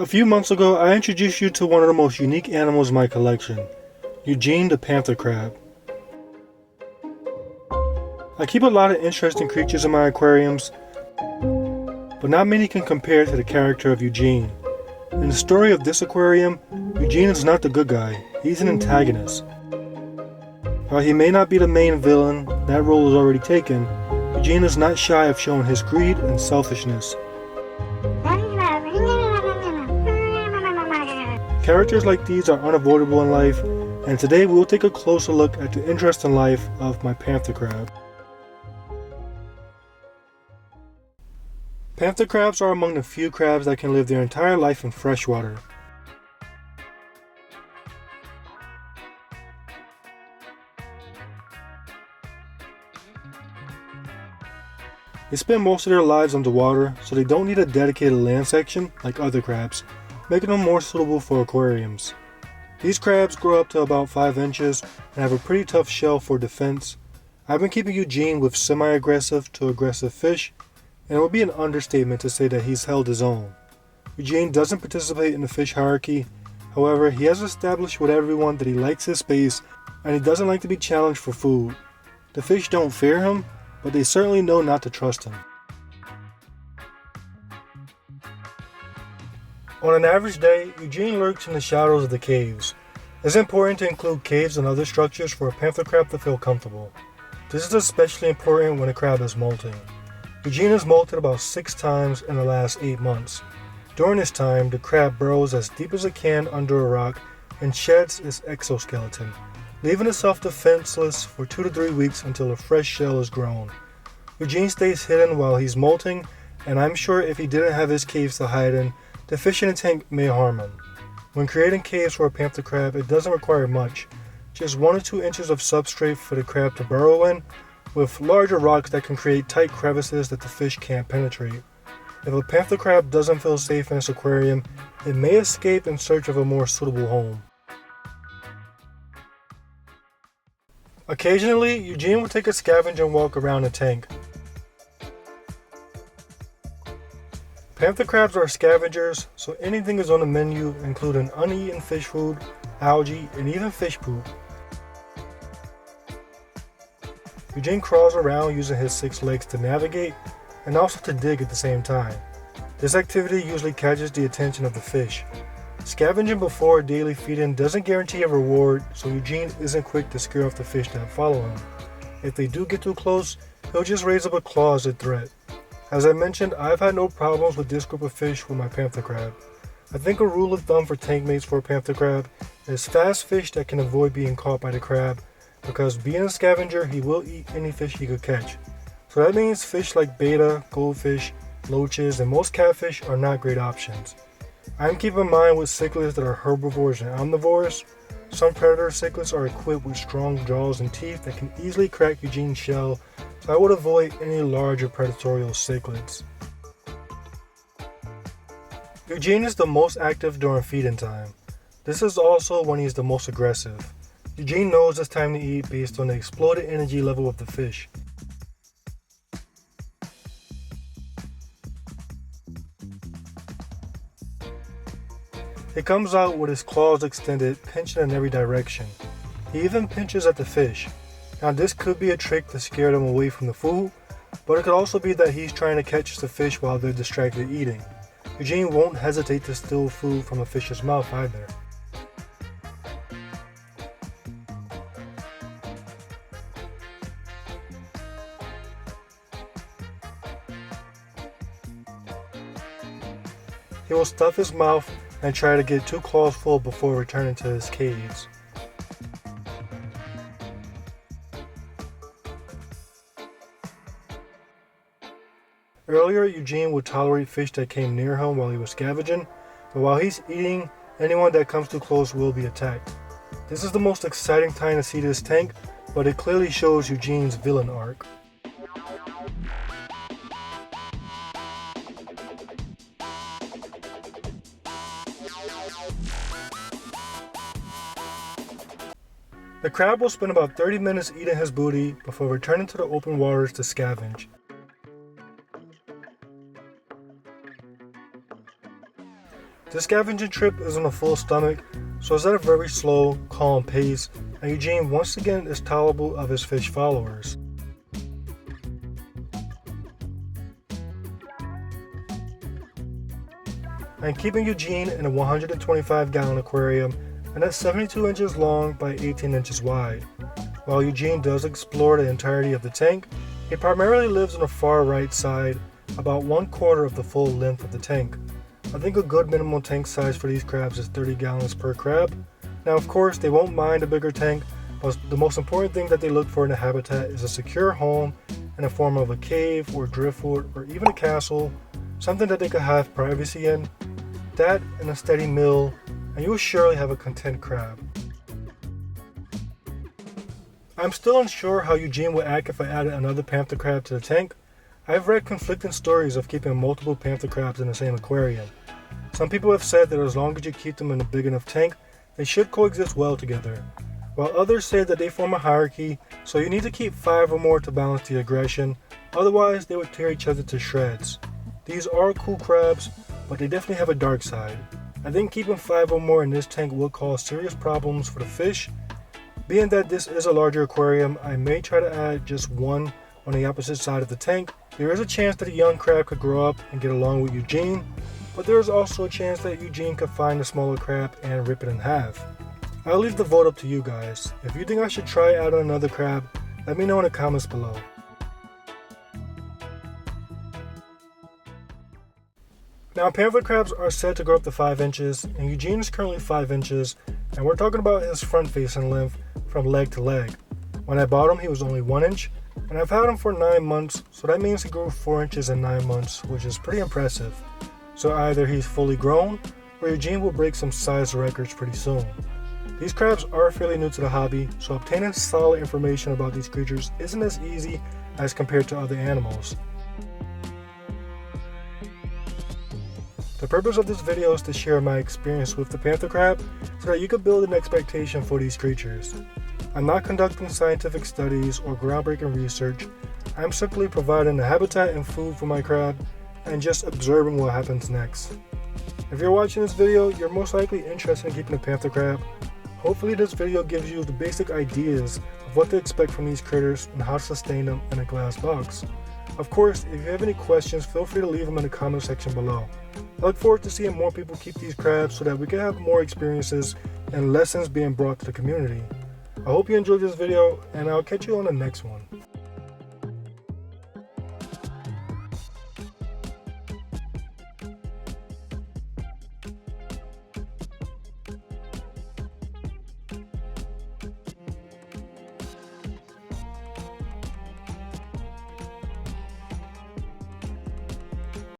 A few months ago, I introduced you to one of the most unique animals in my collection, Eugene the panther crab. I keep a lot of interesting creatures in my aquariums, but not many can compare to the character of Eugene. In the story of this aquarium, Eugene is not the good guy, he's an antagonist. While he may not be the main villain, that role is already taken, Eugene is not shy of showing his greed and selfishness. Characters like these are unavoidable in life, and today we will take a closer look at the interesting life of my panther crab. Panther crabs are among the few crabs that can live their entire life in freshwater. They spend most of their lives underwater, so they don't need a dedicated land section like other crabs, making them more suitable for aquariums. These crabs grow up to about 5 inches and have a pretty tough shell for defense. I've been keeping Eugene with semi-aggressive to aggressive fish, and it would be an understatement to say that he's held his own. Eugene doesn't participate in the fish hierarchy, however, he has established with everyone that he likes his space and he doesn't like to be challenged for food. The fish don't fear him, but they certainly know not to trust him. On an average day, Eugene lurks in the shadows of the caves. It's important to include caves and other structures for a panther crab to feel comfortable. This is especially important when a crab is molting. Eugene has molted about 6 times in the last 8 months. During this time, the crab burrows as deep as it can under a rock and sheds its exoskeleton, leaving itself defenseless for 2 to 3 weeks until a fresh shell is grown. Eugene stays hidden while he's molting, and I'm sure if he didn't have his caves to hide in, the fish in the tank may harm him. When creating caves for a panther crab, it doesn't require much, just 1 or 2 inches of substrate for the crab to burrow in, with larger rocks that can create tight crevices that the fish can't penetrate. If a panther crab doesn't feel safe in its aquarium, it may escape in search of a more suitable home. Occasionally, Eugene will take a scavenging walk around the tank. Panther crabs are scavengers, so anything is on the menu, including uneaten fish food, algae, and even fish poop. Eugene crawls around using his 6 legs to navigate and also to dig at the same time. This activity usually catches the attention of the fish. Scavenging before daily feeding doesn't guarantee a reward, so Eugene isn't quick to scare off the fish that follow him. If they do get too close, he'll just raise up a claw as a threat. As I mentioned, I've had no problems with this group of fish with my panther crab. I think a rule of thumb for tank mates for a panther crab is fast fish that can avoid being caught by the crab, because being a scavenger, he will eat any fish he could catch. So that means fish like betta, goldfish, loaches, and most catfish are not great options. I'm keeping in mind with cichlids that are herbivores and omnivores. Some predator cichlids are equipped with strong jaws and teeth that can easily crack Eugene's shell, so I would avoid any larger predatory cichlids. Eugene is the most active during feeding time. This is also when he is the most aggressive. Eugene knows it's time to eat based on the exploded energy level of the fish. He comes out with his claws extended, pinching in every direction. He even pinches at the fish. Now this could be a trick to scare them away from the food, but it could also be that he's trying to catch the fish while they're distracted eating. Eugene won't hesitate to steal food from a fish's mouth either. He will stuff his mouth and try to get 2 claws full before returning to his caves. Earlier, Eugene would tolerate fish that came near him while he was scavenging, but while he's eating, anyone that comes too close will be attacked. This is the most exciting time to see this tank, but it clearly shows Eugene's villain arc. The crab will spend about 30 minutes eating his booty before returning to the open waters to scavenge. This scavenging trip is on a full stomach, so it's at a very slow, calm pace, and Eugene once again is tolerable of his fish followers. I'm keeping Eugene in a 125-gallon aquarium, and that's 72 inches long by 18 inches wide. While Eugene does explore the entirety of the tank, he primarily lives on the far right side, about 1/4 of the full length of the tank. I think a good minimum tank size for these crabs is 30 gallons per crab. Now of course they won't mind a bigger tank, but the most important thing that they look for in a habitat is a secure home in the form of a cave or driftwood or even a castle, something that they could have privacy in. That and a steady meal, and you will surely have a content crab. I'm still unsure how Eugene would act if I added another panther crab to the tank. I've read conflicting stories of keeping multiple panther crabs in the same aquarium. Some people have said that as long as you keep them in a big enough tank, they should coexist well together, while others say that they form a hierarchy, so you need to keep 5 or more to balance the aggression, otherwise they would tear each other to shreds. These are cool crabs, but they definitely have a dark side. I think keeping 5 or more in this tank will cause serious problems for the fish. Being that this is a larger aquarium, I may try to add just one on the opposite side of the tank. There is a chance that a young crab could grow up and get along with Eugene, but there is also a chance that Eugene could find a smaller crab and rip it in half. I'll leave the vote up to you guys. If you think I should try adding another crab, let me know in the comments below. Now panther crabs are said to grow up to 5 inches, and Eugene is currently 5 inches, and we're talking about his front facing length from leg to leg. When I bought him he was only 1 inch, and I've had him for 9 months, so that means he grew 4 inches in 9 months, which is pretty impressive. So either he's fully grown, or Eugene will break some size records pretty soon. These crabs are fairly new to the hobby, so obtaining solid information about these creatures isn't as easy as compared to other animals. The purpose of this video is to share my experience with the panther crab so that you can build an expectation for these creatures. I'm not conducting scientific studies or groundbreaking research. I'm simply providing the habitat and food for my crab and just observing what happens next. If you're watching this video, you're most likely interested in keeping a panther crab. Hopefully this video gives you the basic ideas of what to expect from these critters and how to sustain them in a glass box. Of course, if you have any questions, feel free to leave them in the comment section below. I look forward to seeing more people keep these crabs so that we can have more experiences and lessons being brought to the community. I hope you enjoyed this video, and I'll catch you on the next one.